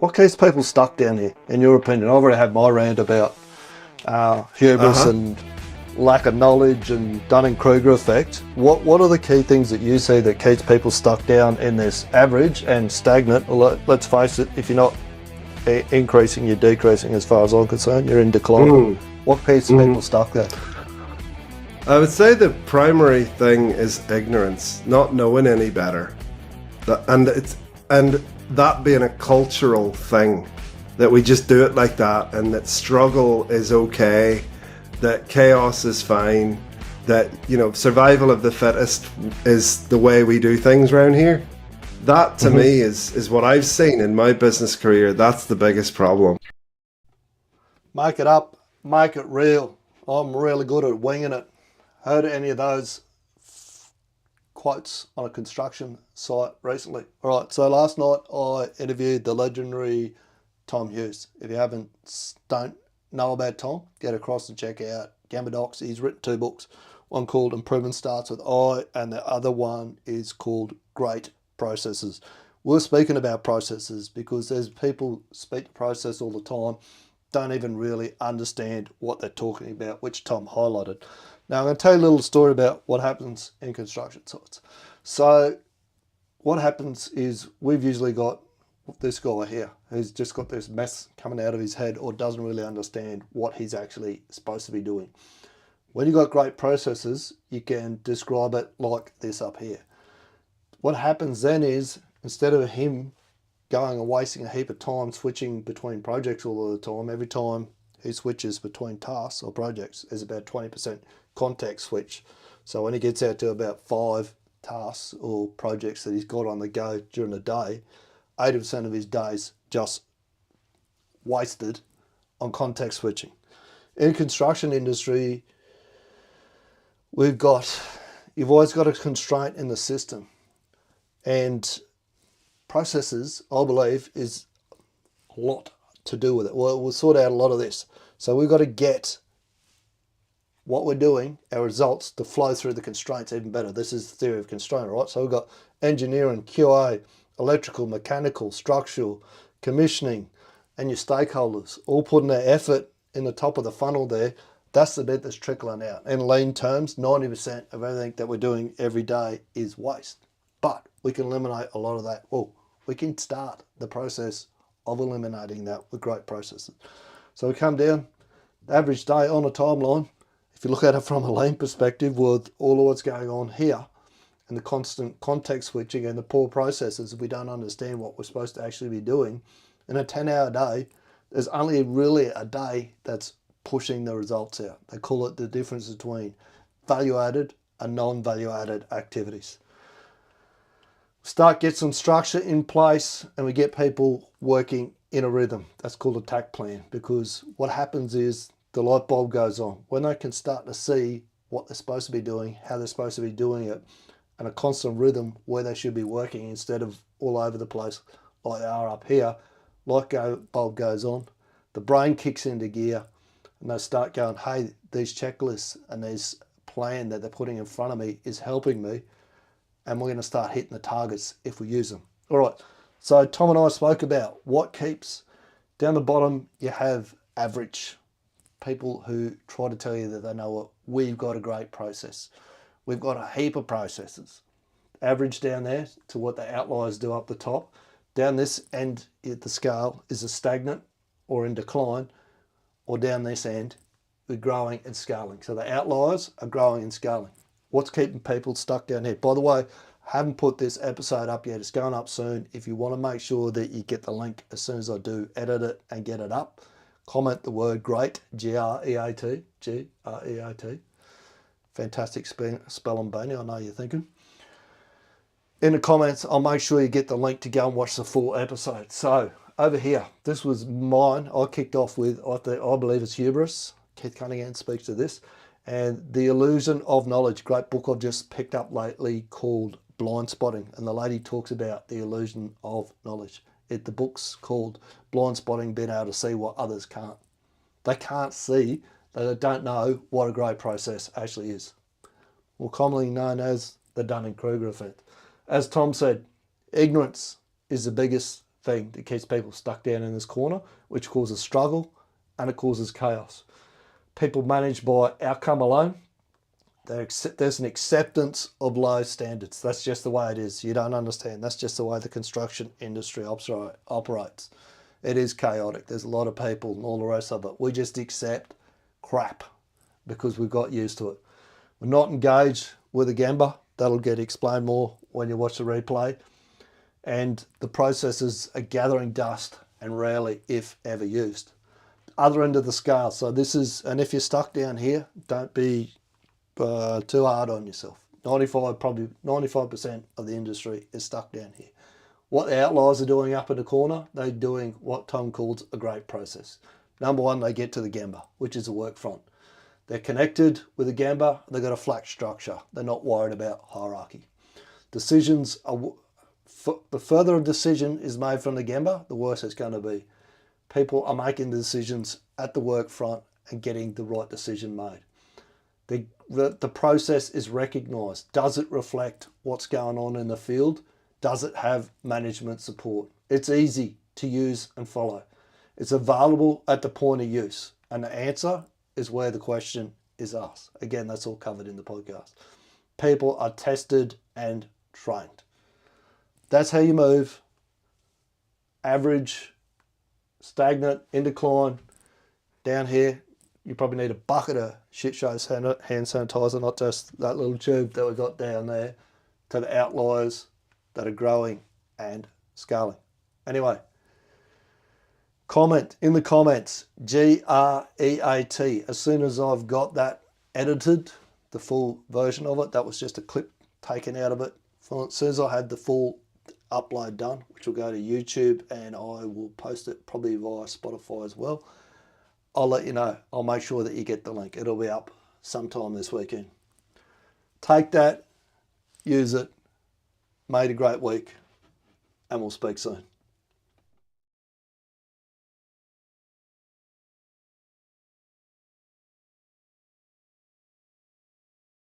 What keeps people stuck down here, in your opinion? I've already had my rant about hubris Uh-huh. and lack of knowledge and Dunning-Kruger effect. What are the key things that you see that keeps people stuck down in this average and stagnant? Let's face it, if you're not increasing, you're decreasing as far as I'm concerned. You're in decline. Mm, What keeps people mm. stuck there? I would say the primary thing is ignorance, not knowing any better. And that being a cultural thing, that we just do it like that, and that struggle is okay, that chaos is fine, that survival of the fittest is the way we do things around here. That to Mm-hmm. me is what I've seen in my business career. That's the biggest problem. Make it up, make it real. I'm really good at winging it. Heard any of those quotes on a construction site recently? All right, so last night I interviewed the legendary Tom Hughes. If you don't know about Tom, get across and check out Gamma Docs. He's written two books, one called Improvement Starts with I, and the other one is called Great Processes. We're speaking about processes because there's people speak to process all the time, don't even really understand what they're talking about, which Tom highlighted. Now I'm going to tell you a little story about what happens in construction sites. So what happens is we've usually got this guy here who's just got this mess coming out of his head or doesn't really understand what he's actually supposed to be doing. When you've got great processes, you can describe it like this up here. What happens then is, instead of him going and wasting a heap of time switching between projects all the time, every time he switches between tasks or projects, there's about 20% context switch. So when he gets out to about 5 tasks or projects that he's got on the go during the day, 80% of his days just wasted on context switching. In construction industry, you've always got a constraint in the system, and processes, I believe, is a lot to do with it. Well, we'll sort out a lot of this. So we've got to get what we're doing, our results, to flow through the constraints even better. This is the theory of constraint, right? So we've got engineering, QA, electrical, mechanical, structural, commissioning, and your stakeholders all putting their effort in the top of the funnel there. That's the bit that's trickling out. In lean terms, 90% of everything that we're doing every day is waste. But we can eliminate a lot of that. Well, we can start the process of eliminating that with great processes. So we come down, the average day on a timeline. If you look at it from a lean perspective, with all of what's going on here and the constant context switching and the poor processes, we don't understand what we're supposed to actually be doing. In a 10-hour day, there's only really a day that's pushing the results out. They call it the difference between value-added and non-value-added activities. Get some structure in place, and we get people working in a rhythm. That's called a TAC plan, because what happens is the light bulb goes on. When they can start to see what they're supposed to be doing, how they're supposed to be doing it, and a constant rhythm where they should be working instead of all over the place like they are up here, light bulb goes on, the brain kicks into gear, and they start going, hey, these checklists and this plan that they're putting in front of me is helping me, and we're going to start hitting the targets if we use them. All right, so Tom and I spoke about what keeps. Down the bottom, you have average people who try to tell you that they know what. We've got a great process. We've got a heap of processes. Average down there to what the outliers do up the top. Down this end at the scale is a stagnant or in decline, or down this end, we're growing and scaling. So the outliers are growing and scaling. What's keeping people stuck down here? By the way, I haven't put this episode up yet. It's going up soon. If you want to make sure that you get the link as soon as I do edit it and get it up, comment the word GREAT, G-R-E-A-T, G-R-E-A-T. Fantastic spelling, Boney, I know you're thinking. In the comments, I'll make sure you get the link to go and watch the full episode. So over here, this was mine. I kicked off with, I believe it's hubris. Keith Cunningham speaks to this. And The Illusion of Knowledge, great book I've just picked up lately called Blind Spotting. And the lady talks about the illusion of knowledge. The book's called Blind Spotting, being able to see what others can't. They can't see, they don't know what a great process actually is. More commonly known as the Dunning-Kruger effect. As Tom said, ignorance is the biggest thing that keeps people stuck down in this corner, which causes struggle and it causes chaos. People manage by outcome alone. There's an acceptance of low standards. That's just the way it is. You don't understand. That's just the way the construction industry operates. It is chaotic. There's a lot of people and all the rest of it. We just accept crap because we've got used to it. We're not engaged with a gamba. That'll get explained more when you watch the replay. And the processes are gathering dust and rarely, if ever, used. Other end of the scale. So this is, and if you're stuck down here, don't be too hard on yourself. 95% of the industry is stuck down here. What the outliers are doing up in the corner, they're doing what Tom calls a great process. Number one, they get to the gamba, which is a work front. They're connected with the gamba, they've got a flat structure. They're not worried about hierarchy. Decisions are, the further a decision is made from the gamba, the worse it's going to be. People are making the decisions at the work front and getting the right decision made. The process is recognised. Does it reflect what's going on in the field? Does it have management support? It's easy to use and follow. It's available at the point of use. And the answer is where the question is asked. Again, that's all covered in the podcast. People are tested and trained. That's how you move. Average, stagnant, in decline. Down here, you probably need a bucket of shit show hand sanitizer, not just that little tube that we got down there, to the outliers that are growing and scaling. Anyway, comment in the comments, G.R.E.A.T. As soon as I've got that edited, the full version of it, that was just a clip taken out of it. As soon as I had the full upload done, which will go to YouTube, and I will post it probably via Spotify as well, I'll let you know. I'll make sure that you get the link. It'll be up sometime this weekend. Take that, use it. Made a great week, and we'll speak soon.